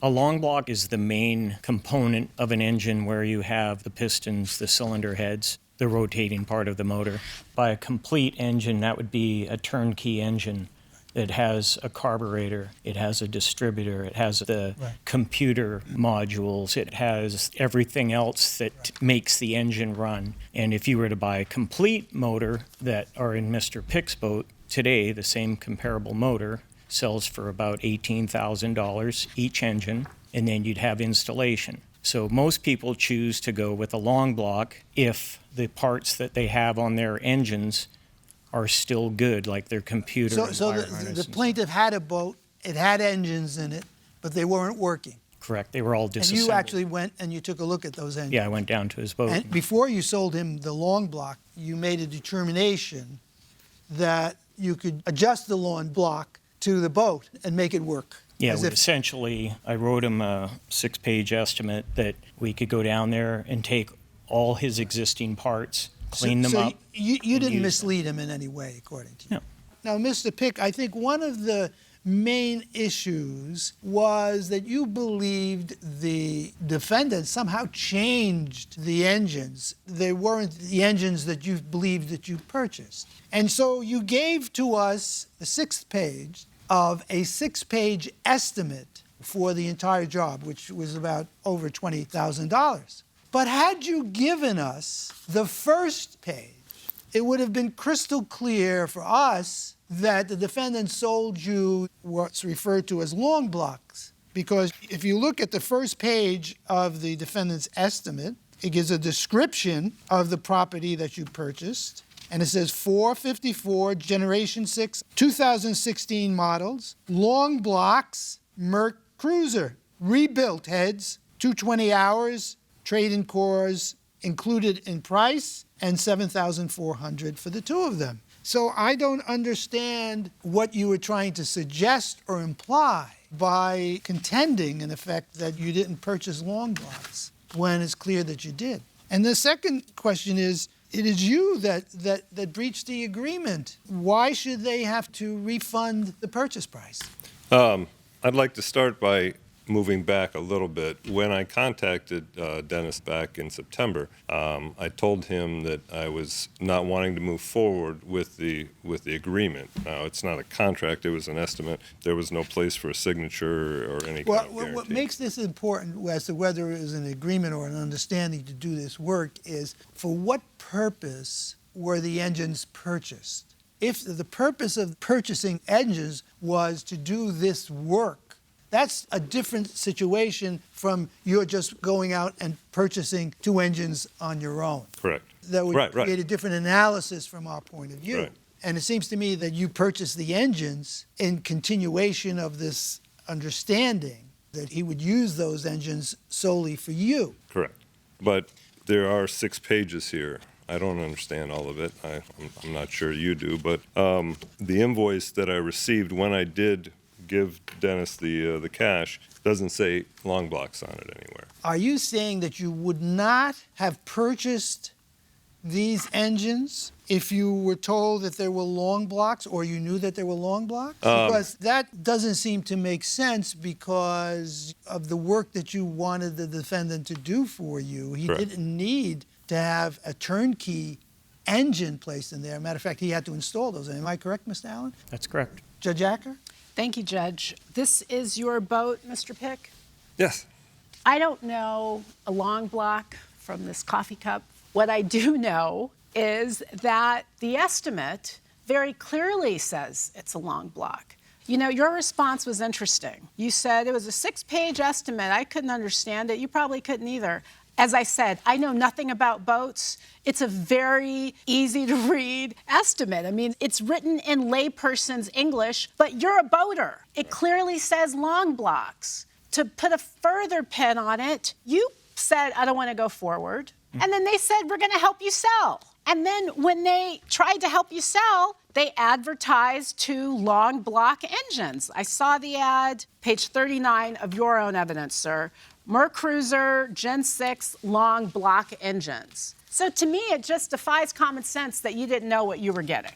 A long block is the main component of an engine where you have the pistons, the cylinder heads, the rotating part of the motor. By a complete engine, that would be a turnkey engine. It has a carburetor, it has a distributor, it has the computer modules, it has everything else that makes the engine run. And if you were to buy a complete motor that are in Mr. Pick's boat today, the same comparable motor sells for about $18,000 each engine, and then you'd have installation. So most people choose to go with a long block if the parts that they have on their engines are still good, like their computer. So the plaintiff had a boat, it had engines in it, but they weren't working. Correct. They were all disassembled. And you actually went and you took a look at those engines. Yeah, I went down to his boat. And before you sold him the long block, you made a determination that you could adjust the long block to the boat and make it work. Yeah, essentially, I wrote him a 6-page estimate that we could go down there and take all his existing parts, clean them up. You didn't mislead him in any way, according to you. No. Now, Mr. Pick, I think one of the main issues was that you believed the defendant somehow changed the engines. They weren't the engines that you believed that you purchased. And so you gave to us the 6th page of a 6-page estimate for the entire job, which was about over $20,000. But had you given us the 1st page, it would have been crystal clear for us that the defendant sold you what's referred to as long blocks. Because if you look at the 1st page of the defendant's estimate, it gives a description of the property that you purchased. And it says 454 Generation 6, 2016 models, long blocks, Merc Cruiser, rebuilt heads, 220 hours, trade-in cores included in price, and $7,400 for the two of them. So I don't understand what you were trying to suggest or imply by contending, in effect, that you didn't purchase long blocks when it's clear that you did. And the second question is, it is you that breached the agreement. Why should they have to refund the purchase price? I'd like to start by moving back a little bit. When I contacted Dennis back in September, I told him that I was not wanting to move forward with the agreement. Now, it's not a contract, it was an estimate. There was no place for a signature or any kind of guarantee. What makes this important as to whether it was an agreement or an understanding to do this work is, for what purpose were the engines purchased? If the purpose of purchasing engines was to do this work, that's a different situation from you're just going out and purchasing 2 engines on your own. Correct. That would create a different analysis from our point of view. Right. And it seems to me that you purchased the engines in continuation of this understanding that he would use those engines solely for you. Correct. But there are 6 pages here. I don't understand all of it. I'm not sure you do. But the invoice that I received when I did give Dennis the cash doesn't say long blocks on it anywhere. Are you saying that you would not have purchased these engines if you were told that there were long blocks or you knew that there were long blocks? Because that doesn't seem to make sense because of the work that you wanted the defendant to do for you. He Correct. didn't need to have a turnkey engine placed in there. Matter of fact, he had to install those. Am I correct, Mr. Allen? That's correct. Judge Acker? Thank you, Judge. This is your boat, Mr. Pick? Yes. I don't know a long block from this coffee cup. What I do know is that the estimate very clearly says it's a long block. You know, your response was interesting. You said it was a 6-page estimate. I couldn't understand it. You probably couldn't either. As I said, I know nothing about boats. It's a very easy to read estimate. I mean, it's written in layperson's English, but you're a boater. It clearly says long blocks. To put a further pin on it, you said, I don't want to go forward. And then they said, we're going to help you sell. And then when they tried to help you sell, they advertised 2 long block engines. I saw the ad, page 39 of your own evidence, sir. Merc Cruiser Gen 6 long block engines. So to me, it just defies common sense that you didn't know what you were getting.